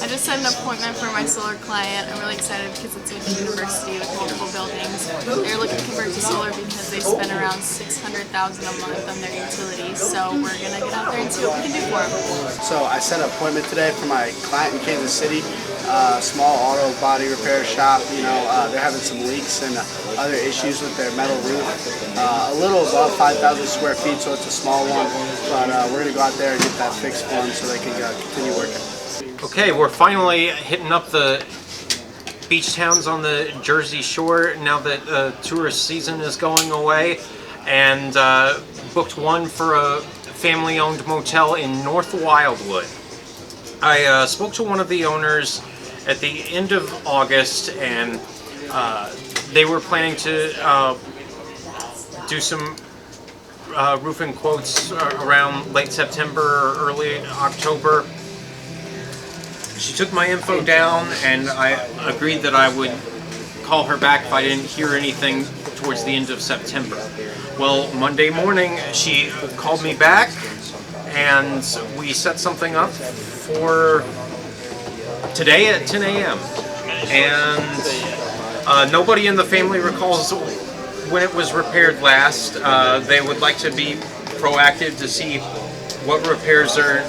I just set an appointment for my solar client. I'm really excited because it's with the university with multiple buildings. They're looking to convert to solar because they spend around $600,000 a month on their utilities. So we're gonna get out there and see what we can do for them. So I set an appointment today for my client in Kansas City. Small auto body repair shop. They're having some leaks and other issues with their metal roof. A little above 5,000 square feet, so it's a small one. But we're gonna go out there and get that fixed for them so they can continue working. Okay, we're finally hitting up the beach towns on the Jersey Shore now that tourist season is going away, and booked one for a family-owned motel in North Wildwood. I spoke to one of the owners at the end of August, and they were planning to do some roofing quotes around late September or early October. She took my info down, and I agreed that I would call her back if I didn't hear anything towards the end of September. Well, Monday morning she called me back, and we set something up for today at 10 a.m. And nobody in the family recalls when it was repaired last. They would like to be proactive to see what repairs are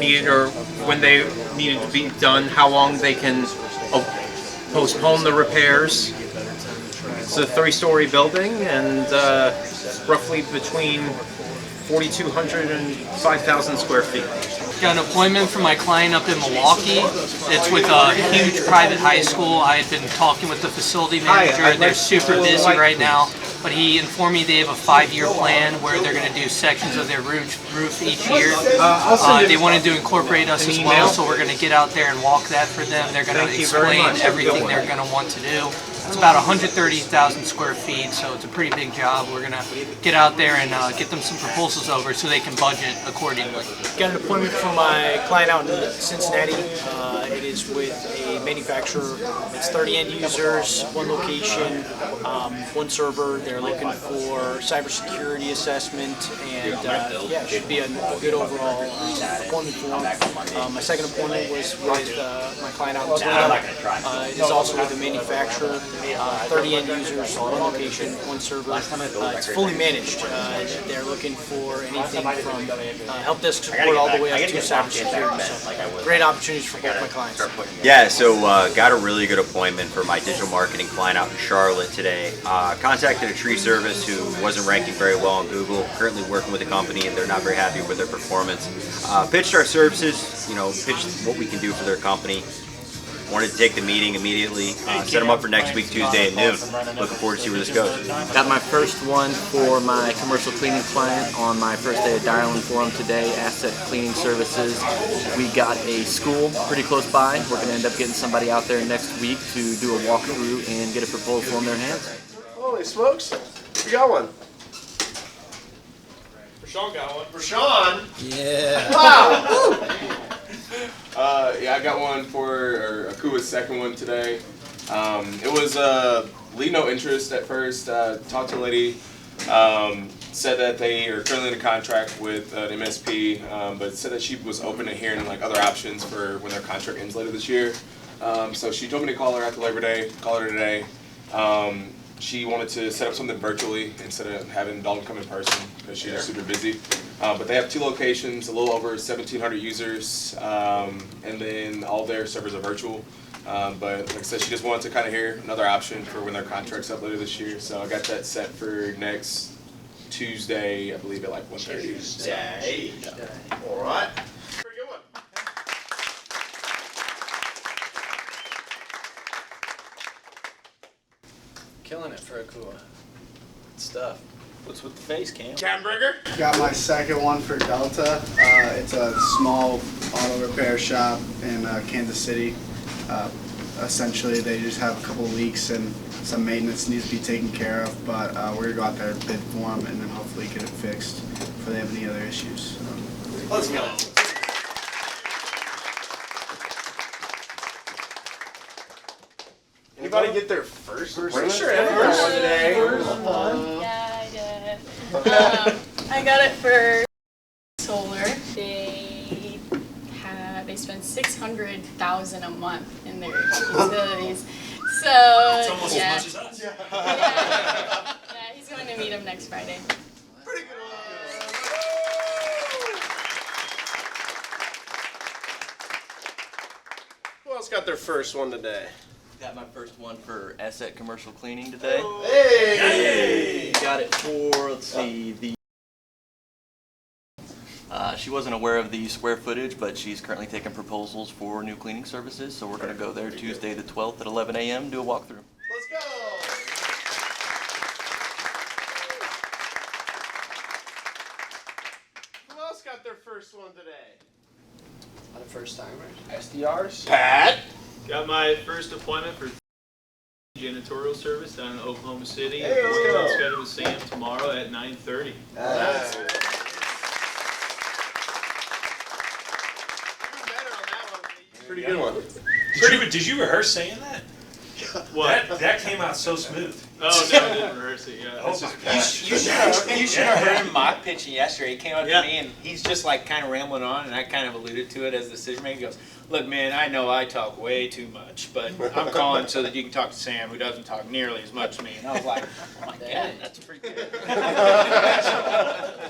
needed or when they needed to be done, how long they can postpone the repairs. It's a 3-story building, and roughly between 4,200 and 5,000 square feet. Got an appointment for my client up in Milwaukee. It's with a huge private high school. I had been talking with the facility manager. They're super busy right now, but he informed me they have a 5-year plan where they're going to do sections of their roof each year. They wanted to incorporate us as well, so we're going to get out there and walk that for them. They're going to explain everything they're going to want to do. It's about 130,000 square feet, so it's a pretty big job. We're going to get out there and get them some proposals over so they can budget accordingly. Got an appointment for my client out in Cincinnati. It is with a manufacturer. It's 30 end users, one location, one server. They're looking for cybersecurity assessment, and yeah, it should be a good overall appointment for them. My second appointment was with my client out in Toledo. It is also with a manufacturer. 30 end users, one location, one server. It's fully managed. They're looking for anything from help desk support all the way up to cybersecurity. So great opportunities for both my clients. Yeah, so got a really good appointment for my digital marketing client out in Charlotte today. Contacted a tree service who wasn't ranking very well on Google. Currently working with a company, and they're not very happy with their performance. Pitched our services, pitched what we can do for their company. Wanted to take the meeting immediately, set them up for next week, Tuesday at noon. Looking forward to see where this goes. Got my first one for my commercial cleaning client on my first day of dialing for them today, Asset Cleaning Services. We got a school pretty close by. We're going to end up getting somebody out there next week to do a walkthrough and get a proposal in their hands. Holy smokes, we got one. RaShaun got one. RaShaun? Yeah. Wow! Yeah, I got one for Akua's second one today. It was lead no interest at first. Talked to a lady, said that they are currently in a contract with an MSP, but said that she was open to hearing other options for when their contract ends later this year. So she told me to call her after Labor Day. Called her today. She wanted to set up something virtually instead of having Dalton come in person because she's super busy. But they have 2 locations, a little over 1,700 users, and then all their servers are virtual. But like I said, she just wanted to kind of hear another option for when their contract's up later this year. So I got that set for next Tuesday, I believe at 1:30. Tuesday. Yeah. All right. Pretty good one. Killing it for Akua. Good stuff. What's with the face cam? Camburger. Got my second one for Delta. It's a small auto repair shop in Kansas City. Essentially, they just have a couple of leaks and some maintenance needs to be taken care of, but we're going to go out there and bid for them and then hopefully get it fixed before they have any other issues. Let's go. Anybody get their first? Pretty sure everyone won today. Yeah, I did. I got it for solar. They had they spend $600,000 a month in their utilities. So It's almost yeah. as much as us. Yeah, he's going to meet him next Friday. Pretty good one. Who else got their first one today? Got my first one for Asset Commercial Cleaning today. Hey! Got it for, let's see, she wasn't aware of the square footage, but she's currently taking proposals for new cleaning services, so we're going to go there Tuesday the 12th at 11 a.m. do a walkthrough. Let's go! Who else got their first one today? The first timers. SDRs? Pat. Got my first appointment for janitorial service down in Oklahoma City. Hey, let's go. I'm scheduled with Sam tomorrow at 9:30. Pretty good one. Did you rehearse saying that? What? That came out so smooth. Oh no, I didn't rehearse it. Yeah. Oh It's my just- gosh. You should have heard him mock pitching yesterday. He came up Yeah. to me and he's just like kind of rambling on, and I kind of alluded to it as the decision maker. He goes, "Look, man, I know I talk way too much, but I'm calling so that you can talk to Sam, who doesn't talk nearly as much to me." And I was like, "Oh my God, that's pretty good."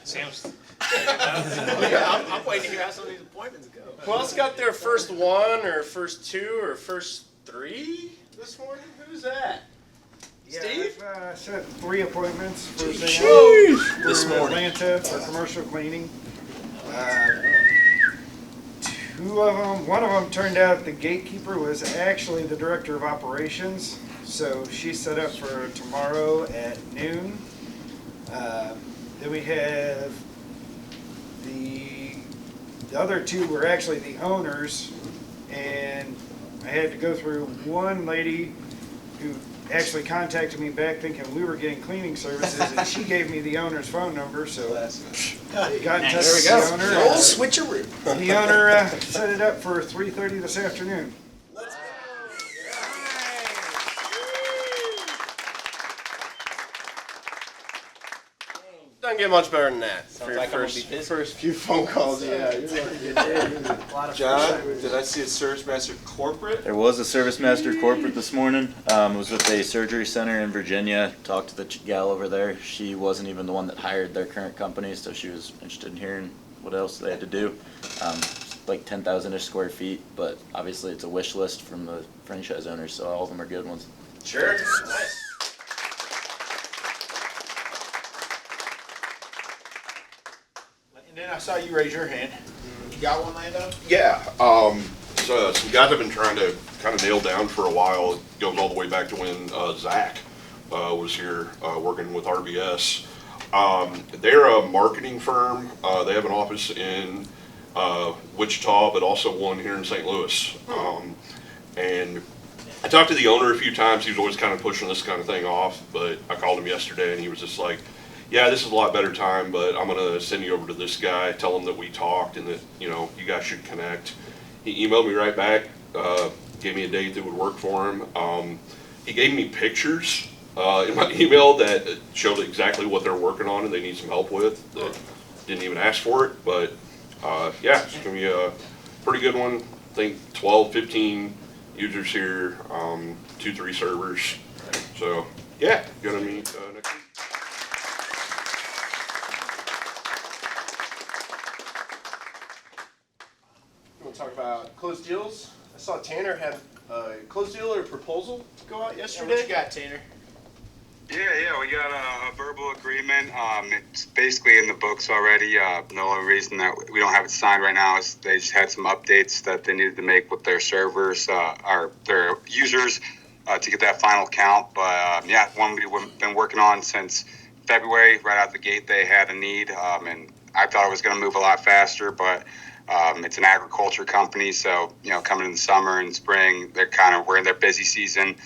Sam's. I'm waiting to hear how some of these appointments go. Who else got their first one or first two or first three this morning? Who's that? Steve? I've set 3 appointments for Sam This morning. Atlanta for commercial cleaning. 2 of them, one of them turned out the gatekeeper was actually the director of operations, so she's set up for tomorrow at noon. Then we have the other 2 were actually the owners, and I had to go through one lady who actually contacted me back thinking we were getting cleaning services, and she gave me the owner's phone number, so I got in touch with the owner. The old switcheroo. The owner set it up for 3:30 this afternoon. Doesn't get much better than that. For your like I'm gonna first, be busy. first few phone calls, yeah. You're lucky. John, did I see a Service Master corporate? There was a Service Master corporate this morning. It was with a surgery center in Virginia. Talked to the gal over there. She wasn't even the one that hired their current company, so she was interested in hearing what else they had to do. Like 10,000-ish square feet, but obviously it's a wish list from the franchise owners, so all of them are good ones. Sure. Nice. And then I saw you raise your hand. You got one, Landon? Yeah, so some guys I've been trying to kind of nail down for a while. It goes all the way back to when Zach was here working with RBS. They're a marketing firm. They have an office in Wichita, but also one here in St. Louis. And I talked to the owner a few times. He was always kind of pushing this kind of thing off, but I called him yesterday and he was just like, "Yeah, this is a lot better time, but I'm gonna send you over to this guy, tell him that we talked and that, you know, you guys should connect." He emailed me right back, gave me a date that would work for him. He gave me pictures in my email that showed exactly what they're working on and they need some help with. That didn't even ask for it, but yeah, it's gonna be a pretty good one. I think 12, 15 users here, 2-3 servers. So yeah, gonna meet next week. You want to talk about closed deals? I saw Tanner had a closed deal or proposal go out yesterday. What you got, Tanner? Yeah, we got a verbal agreement. It's basically in the books already. The only reason that we don't have it signed right now is they just had some updates that they needed to make with their servers, or their users, to get that final count. But yeah, one we've been working on since February. Right out the gate, they had a need, and I thought it was going to move a lot faster, but it's an agriculture company, so coming in the summer and spring, we're in their busy season.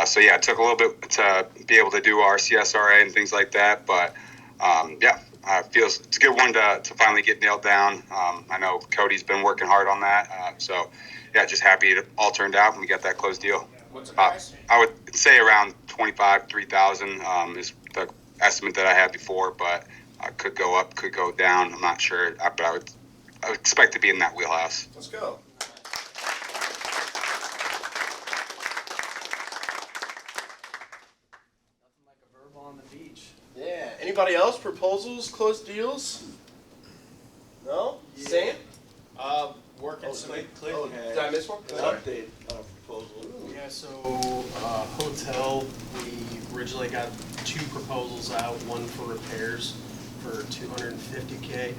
So yeah, it took a little bit to be able to do our CSRA and things like that, but yeah, it's a good one to finally get nailed down. I know Cody's been working hard on that, so yeah, just happy it all turned out and we got that closed deal. What's the price? I would say around $25,000-$3,000 is the estimate that I had before, but could go up, could go down. I'm not sure, but I would expect to be in that wheelhouse. Let's go. Anybody else? Proposals, closed deals? No? Sam? Working some. Oh, did I miss one? An update proposal. Yeah, so hotel, we originally got 2 proposals out, one for repairs for $250K,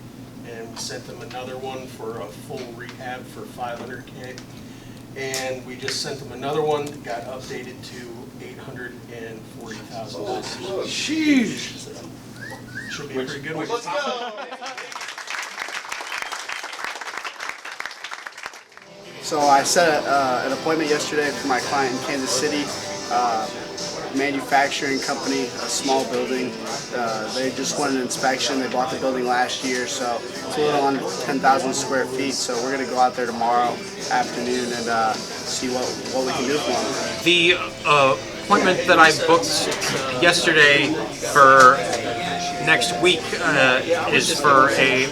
and we sent them another one for a full rehab for $500K. And we just sent them another one that got updated to $840,000. Sheesh! So, should be a pretty good one. Let's go! So I set an appointment yesterday for my client in Kansas City, manufacturing company, a small building. They just wanted an inspection. They bought the building last year, so it's a little under 10,000 square feet. So we're going to go out there tomorrow afternoon and see what we can do for them. The appointment that I booked yesterday for next week is for a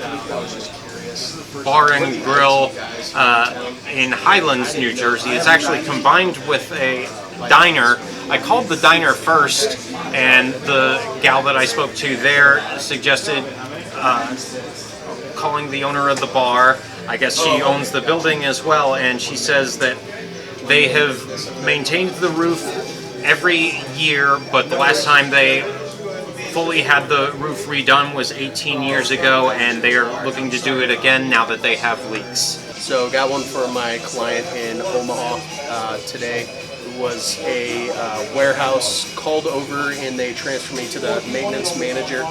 bar and grill in Highlands, New Jersey. It's actually combined with a diner. I called the diner first, and the gal that I spoke to there suggested calling the owner of the bar. I guess she owns the building as well, and she says that they have maintained the roof every year, but the last time they fully had the roof redone was 18 years ago, and they are looking to do it again now that they have leaks. So got one for my client in Omaha today, who was a warehouse, called over and they transferred me to the maintenance manager.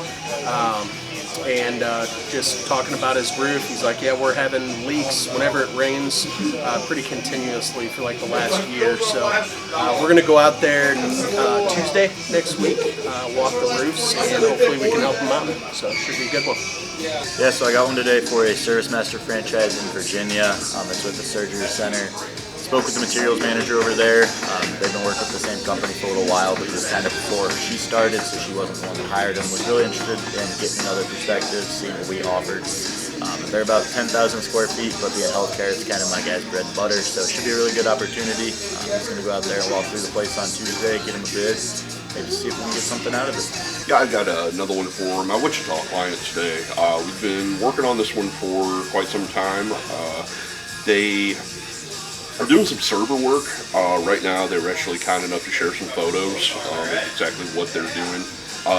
And just talking about his roof, he's like, yeah, we're having leaks whenever it rains pretty continuously for like the last year. So we're going to go out there Tuesday next week, walk the roofs, and hopefully we can help them out. So it should be a good one. Yeah, so I got one today for a Service Master franchise in Virginia. It's with the Surgery Center. Spoke with the materials manager over there. They've been working with the same company for a little while, but it was kind of before she started, so she wasn't the one that hired them. Was really interested in getting another perspective, seeing what we offered. They're about 10,000 square feet, but being healthcare, it's kind of my guy's bread and butter, so it should be a really good opportunity. He's going to go out there and walk through the place on Tuesday, get him a bid, maybe see if we can get something out of it. Yeah, I got another one for my Wichita client today. We've been working on this one for quite some time. They are doing some server work. Right now, they're actually kind enough to share some photos of exactly what they're doing.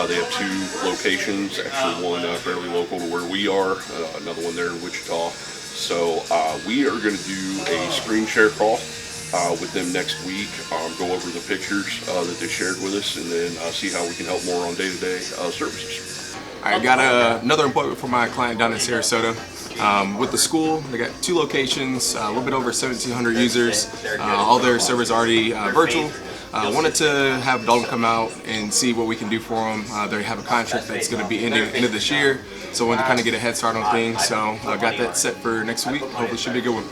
They have 2 locations, actually one fairly local to where we are, another one there in Wichita. So we are going to do a screen share call with them next week, go over the pictures that they shared with us, and then see how we can help more on day-to-day services. I got another appointment for my client down in Sarasota. With the school, they got 2 locations, a little bit over 1,700 users. All their servers already virtual. Wanted to have Dalton come out and see what we can do for them. They have a contract that's going to be ending at the end of this year, so I wanted to kind of get a head start on things. So got that set for next week. Hopefully it should be a good one.